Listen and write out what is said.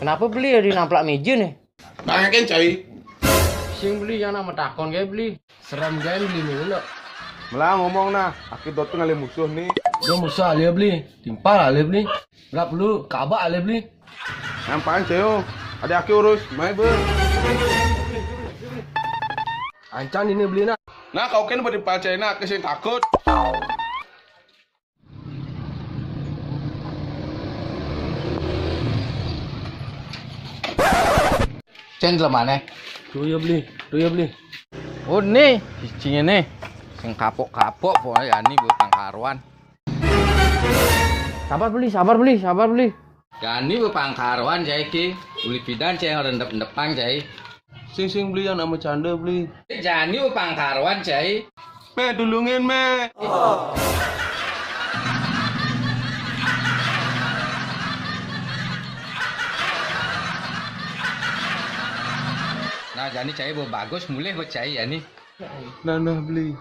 Kenapa beli ya di namplak meja nih? Banyakin coy. Sing beli yang nama takon kayak beli. Seram gaya beli mulu. Malah ngomong nah, aku dot ngalih musuh nih. Dia musuh alia beli, timpal alia beli. Nggak perlu kabak alia beli. Ngapain coy? Ada aku urus, main ber. Ancan ini beli nak. Nah kau kan beri palcena, aku sih takut. Cendel mana? Tuh ya beli. Oh nih, cicinya nih. Sing kapok-kapok pokoknya ini buat pangkaruan. Sabar beli. Gani buat pangkaruan jai ki. Uli pidan cai yang rendep-rendepan jai. Sing beli yang nama canda beli. Jani buat pangkaruan jai. Me dulungin me. Nah jani cai buat bagus mulai buat cai ya nih. Nah beli.